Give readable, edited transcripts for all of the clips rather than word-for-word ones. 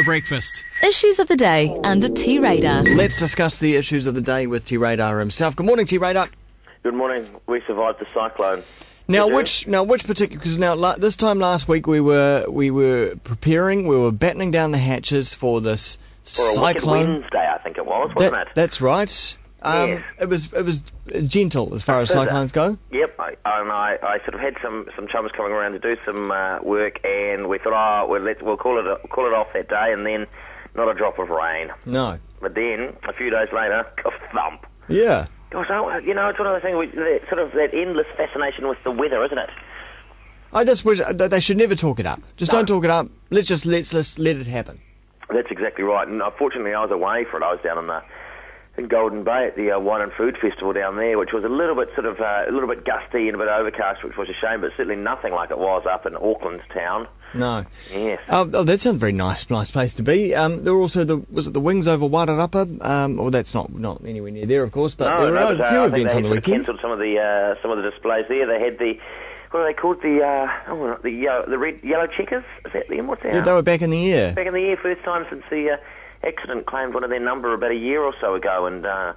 Breakfast. Issues of the day under T-Radar. Let's discuss the issues of the day with T-Radar himself. Good morning, T-Radar. Good morning. We survived the cyclone. Now, which particular? Because this time last week we were preparing, we were battening down the hatches for this cyclone. A Wednesday, I think it was, wasn't it? That's right. Yes. It was gentle as far as cyclones go. Yep. I sort of had some chums coming around to do some work, and we thought, we'll call it off that day, and then not a drop of rain. No. But then a few days later, thump. Yeah. Gosh, it's one of those things. Sort of that endless fascination with the weather, isn't it? I just wish they should never talk it up. Don't talk it up. Let's just let it happen. That's exactly right. And unfortunately, I was away for it. I was down in Golden Bay at the Wine and Food Festival down there, which was a little bit gusty and a bit overcast, which was a shame, but certainly nothing like it was up in Auckland town. No. Yes. Oh, that sounds a very nice place to be. There were also was it the Wings over Wairarapa? Well, that's not anywhere near there, of course, but there were a few events on the weekend. Cancelled some of the displays there. They had what are they called? The red yellow checkers. Is that them? What's that? Yeah, they were back in the air. Back in the air, first time since the accident claimed one of their number about a year or so ago, and they're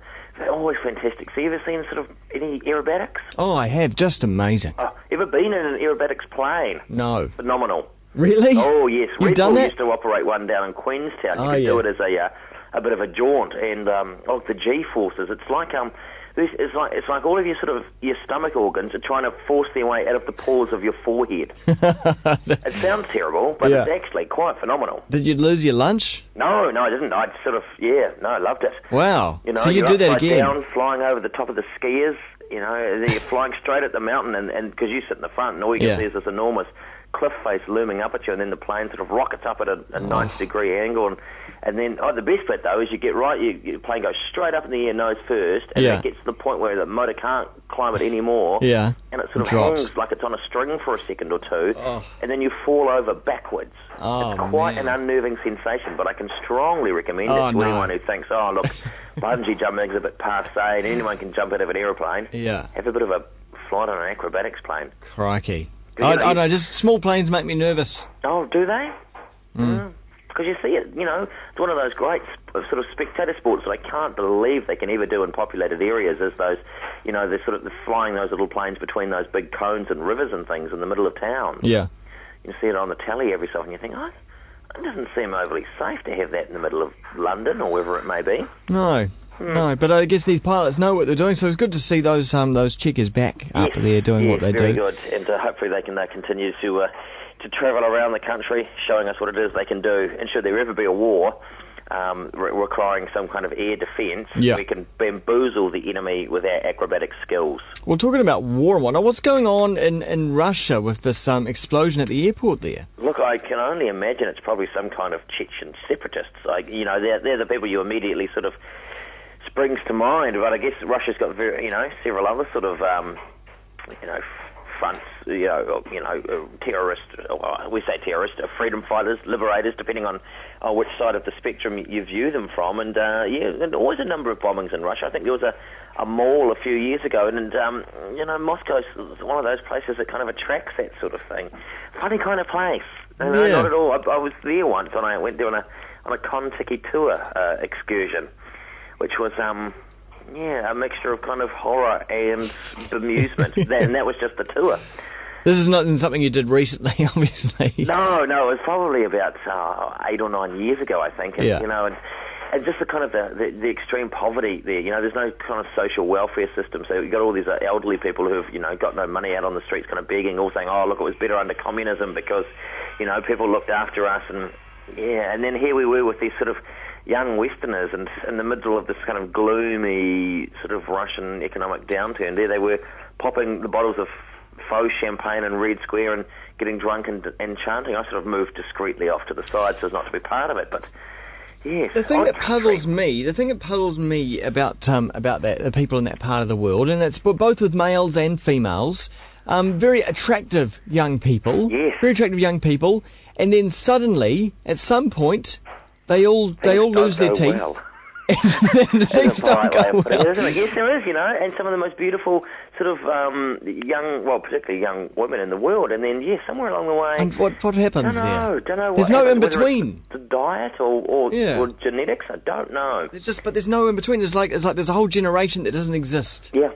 always fantastic. So you ever seen sort of any aerobatics? Oh, I have. Just amazing. Ever been in an aerobatics plane? No. Phenomenal. Really? Oh, yes. You've done that? Used to operate one down in Queenstown. You could do it as a bit of a jaunt, and the G-forces. It's like it's like all of your stomach organs are trying to force their way out of the pores of your forehead. It sounds terrible, but it's actually quite phenomenal. Did you lose your lunch? No, I didn't. I loved it. Wow. So you you're do that upside again? Down, flying over the top of the skiers. And then you're flying straight at the mountain, and because you sit in the front, and all you can see is this enormous cliff face looming up at you, and then the plane sort of rockets up at a 90-degree angle, and then the best bit though is you get your plane goes straight up in the air nose first, and then it gets to the point where the motor can't climb it anymore, and it sort of hangs like it's on a string for a second or two, and then you fall over backwards. It's quite an unnerving sensation, but I can strongly recommend it to anyone who thinks, look, bungee jumping's a bit passé, and anyone can jump out of an aeroplane. Yeah. Have a bit of a flight on an acrobatics plane. Crikey. I know, just small planes make me nervous. Oh, do they? Because you see it, it's one of those great sort of spectator sports that I can't believe they can ever do in populated areas, is those, they're flying those little planes between those big cones and rivers and things in the middle of town. Yeah. You see it on the telly every so often, you think, it doesn't seem overly safe to have that in the middle of London or wherever it may be. No. No, but I guess these pilots know what they're doing, so it's good to see those checkers back up there doing what they do. Very good, and hopefully they can continue to travel around the country, showing us what it is they can do. And should there ever be a war requiring some kind of air defence, we can bamboozle the enemy with our acrobatic skills. Well, talking about war and whatnot, what's going on in Russia with this explosion at the airport there? Look, I can only imagine it's probably some kind of Chechen separatists. They're the people you immediately sort of springs to mind, but I guess Russia's got several other sort of fronts, terrorist, we say terrorist, freedom fighters, liberators, depending on which side of the spectrum you view them from, and always a number of bombings in Russia. I think there was a mall a few years ago, and Moscow's one of those places that kind of attracts that sort of thing. Funny kind of place. No, not at all. I was there once, and I went there on a Kon-Tiki tour excursion, which was a mixture of kind of horror and bemusement. And that was just the tour. This is not something you did recently, obviously. No, it was probably about 8 or 9 years ago, I think. And, and just the kind of the extreme poverty there. There's no kind of social welfare system, so you've got all these elderly people who've got no money out on the streets, kind of begging, all saying, look, it was better under communism because people looked after us, and then here we were with these sort of young Westerners, and in the middle of this kind of gloomy sort of Russian economic downturn, there they were popping the bottles of faux champagne in Red Square and getting drunk and chanting. I sort of moved discreetly off to the side so as not to be part of it, but yes. The thing that puzzles me about that, the people in that part of the world, and it's both with males and females, very attractive young people, and then suddenly, at some point, they all lose their teeth. Things That's a don't polite way go of putting well. it, isn't it? Yes, there is, and some of the most beautiful sort of young, well, particularly young women in the world. And then, somewhere along the way... And what happens there? Don't know. There's what no happens, in-between. The diet or genetics, I don't know. But there's no in between. It's like there's a whole generation that doesn't exist. Yeah.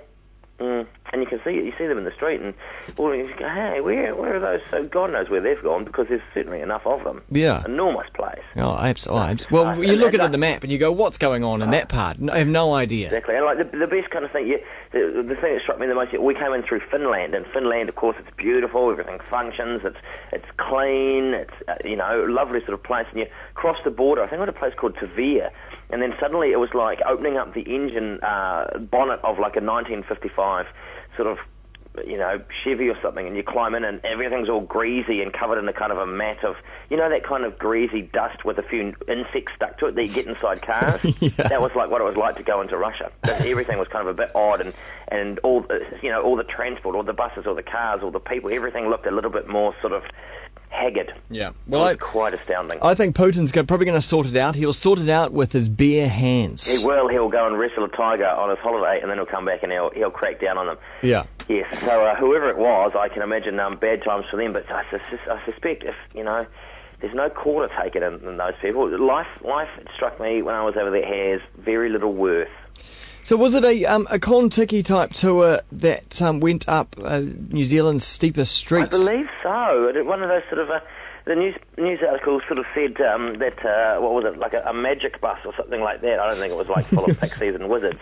And you see them in the street, and you go, hey, where are those? So God knows where they've gone, because there's certainly enough of them. Yeah. Enormous place. Oh, absolutely. Well, you look at the map and you go, what's going on in that part? I have no idea. Exactly. And like the best kind of thing, the thing that struck me the most, we came in through Finland, and Finland, of course, it's beautiful, everything functions, it's clean, it's, lovely sort of place, and you cross the border, I think we had a place called Tavia, and then suddenly it was like opening up the engine bonnet of like a 1955 sort of, Chevy or something, and you climb in and everything's all greasy and covered in a kind of a mat of, that kind of greasy dust with a few insects stuck to it that you get inside cars. Yeah. That was like what it was like to go into Russia. Everything was kind of a bit odd, and all the transport, all the buses, all the cars, all the people, everything looked a little bit more sort of haggard. Yeah. Well, it was quite astounding. I think Putin's probably going to sort it out. He'll sort it out with his bare hands. He will. He'll go and wrestle a tiger on his holiday, and then he'll come back and he'll crack down on them. Yeah. Yes. So whoever it was, I can imagine bad times for them. But I suspect if there's no call to take it in those people. Life, it struck me when I was over there, has very little worth. So was it a Kon-Tiki type tour that went up New Zealand's steepest streets? I believe so. One of those sort of the news articles sort of said that what was it, like a magic bus or something like that. I don't think it was like full of pixies and wizards.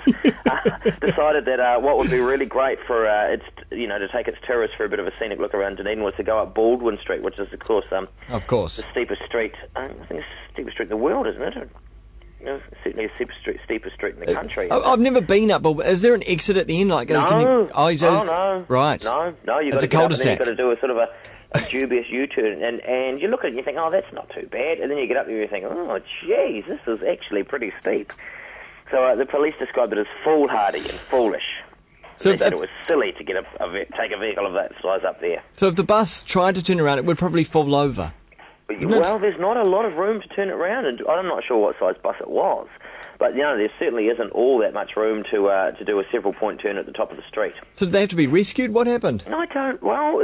Decided that what would be really great for to take its tourists for a bit of a scenic look around Dunedin was to go up Baldwin Street, which is of course the steepest street. I think it's the steepest street in the world, isn't it? Certainly a steepest street in the country. I've never been up, but is there an exit at the end? Like, no. No. Right. No, you've got it's to a get up and then cul-de-sac. you've got to do a sort of a dubious U-turn, and you look at it and you think, oh, that's not too bad, and then you get up there and you think, oh, geez, this is actually pretty steep. So the police described it as foolhardy and foolish. So they said it was silly to take a vehicle of that size up there. So if the bus tried to turn around, it would probably fall over. Well, there's not a lot of room to turn it around, and I'm not sure what size bus it was. But, there certainly isn't all that much room to do a several-point turn at the top of the street. So did they have to be rescued? What happened? No, I don't. Well,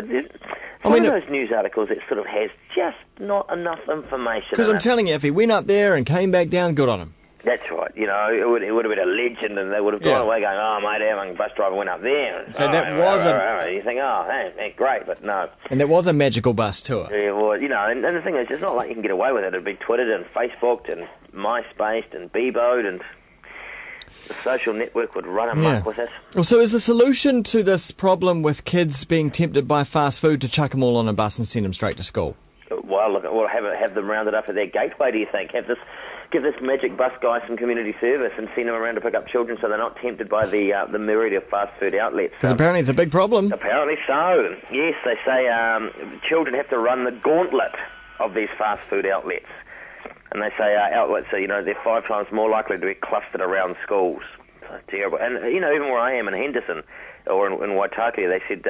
one of those news articles that sort of has just not enough information. Because I'm telling you, if he went up there and came back down, good on him. That's right. It would have been a legend, and they would have gone away going, oh, mate, our bus driver went up there. So that was You think, oh, hey, great, but no. And that was a magical bus tour. Yeah, well, and the thing is, it's not like you can get away with it. It'd be Twittered and Facebooked and MySpaced and Beboed, and the social network would run amok with it. Well, so is the solution to this problem with kids being tempted by fast food to chuck them all on a bus and send them straight to school? Well, look, we'll have them rounded up at their gateway, do you think? Give this magic bus guy some community service and send them around to pick up children so they're not tempted by the myriad of fast food outlets. Because apparently it's a big problem. Apparently so. Yes, they say children have to run the gauntlet of these fast food outlets. And they say outlets are, they're 5 times more likely to be clustered around schools. So terrible. And, even where I am in Henderson, or in Waitaki, they said,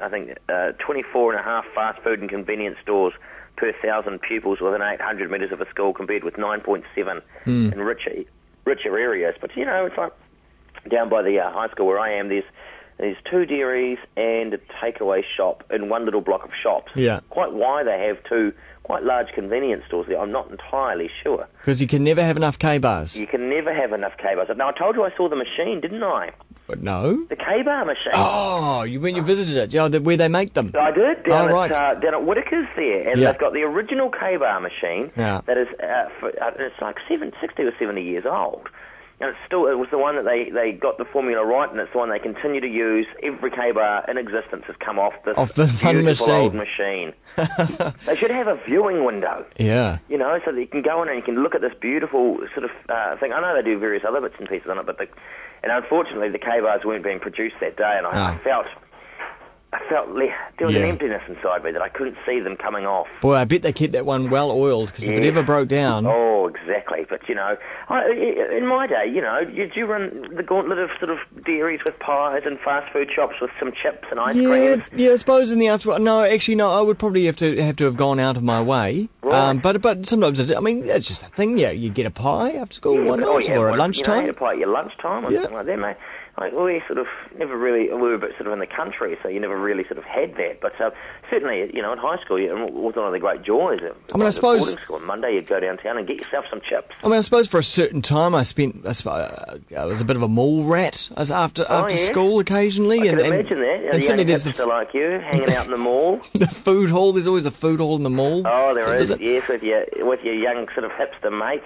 I think, 24 and a half fast food and convenience stores per 1,000 pupils within 800 metres of a school, compared with 9.7 in richer areas. But, it's like down by the high school where I am, there's 2 dairies and a takeaway shop in one little block of shops. Yeah. Quite why they have 2 quite large convenience stores there, I'm not entirely sure. Because you can never have enough K-bars. You can never have enough K-bars. Now, I told you I saw the machine, didn't I? But no. The K-bar machine. Oh, when you visited it, where they make them. I did, down right. At Whitaker's there, and they've got the original K-bar machine that is, it's like 60 or 70 years old. And it was the one that they got the formula right, and it's the one they continue to use. Every K-bar in existence has come off this beautiful old machine. They should have a viewing window. Yeah. So that you can go in and you can look at this beautiful sort of thing. I know they do various other bits and pieces on it, and unfortunately the K-bars weren't being produced that day, and I felt I felt there was an emptiness inside me that I couldn't see them coming off. Boy, I bet they kept that one well oiled, because if it ever broke down... Oh, exactly. But, in my day, did you run the gauntlet of sort of dairies with pies and fast food shops with some chips and ice creams? Yeah, I suppose in the afternoon... No, actually, no, I would probably have to have gone out of my way. Right. But sometimes, it's just a thing, you get a pie after school, why not? Or at lunchtime. You get a pie at your lunchtime or something like that, mate. We sort of never really, we were a bit sort of in the country, so you never really sort of had that. But certainly, in high school, it was one of the great joys. I suppose... boarding school on Monday, you'd go downtown and get yourself some chips. I suppose for a certain time I was a bit of a mall rat after school occasionally. I can imagine that. And certainly there's like you, hanging out in the mall. The food hall, there's always the food hall in the mall. Oh, there is, yes, with your young sort of hipster mates.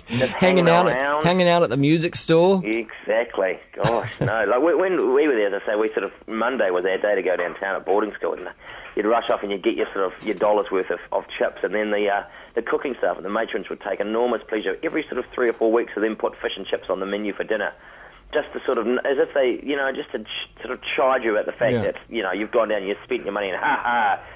Just hanging out at the music store. Exactly. Gosh, no. Like when we were there, as I say, we sort of Monday was our day to go downtown at boarding school, and you'd rush off and you'd get your dollar's worth of chips, and then the cooking staff and the matrons would take enormous pleasure every sort of 3 or 4 weeks to then put fish and chips on the menu for dinner. Just to sort of, as if they, just to sort of charge you at the fact that, you've gone down, you've spent your money, and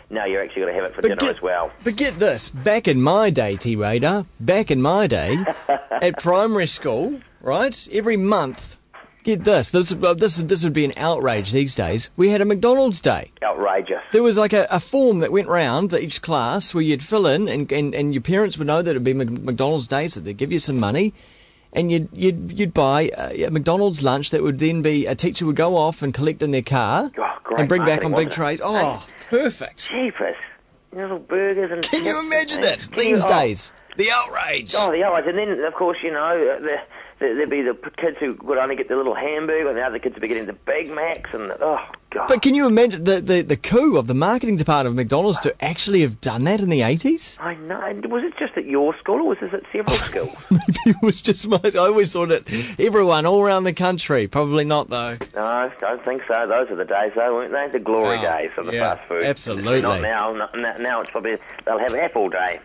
now you're actually going to have it for dinner as well. But get this, back in my day, T-Radar, at primary school, right, every month, get this would be an outrage these days, we had a McDonald's day. Outrageous. There was like a form that went round each class where you'd fill in, and your parents would know that it would be McDonald's day, so they'd give you some money. And you'd buy a McDonald's lunch that would then be, a teacher would go off and collect in their car and bring back on big trays. Oh, perfect. Cheapest. Little burgers and... Can you imagine it these days? The outrage. Oh, the outrage. And then, of course, there'd be the kids who would only get the little hamburger, and the other kids would be getting the Big Macs, and oh, God. But can you imagine the coup of the marketing department of McDonald's to actually have done that in the 80s? I know. Was it just at your school, or was this at several schools? Maybe it was just I always thought it everyone all around the country. Probably not, though. No, I don't think so. Those are the days, though, weren't they? The glory days of the fast food. Absolutely. Not now. Now it's probably, they'll have Apple Day.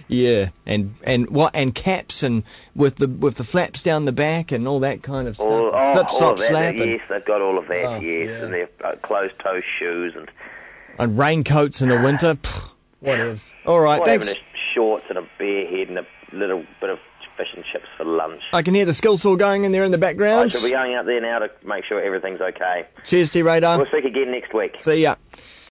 Yeah, and caps and with the flaps down the back and all that kind of stuff. Slip, slop, slap. Yes, they've got all of that. Yes, and their closed-toe shoes and raincoats in the winter. What is? All right, thanks. Having shorts and a bare head and a little bit of fish and chips for lunch. I can hear the skill saw going in there in the background. I shall be going out there now to make sure everything's okay. Cheers, T-Radar. We'll speak again next week. See ya.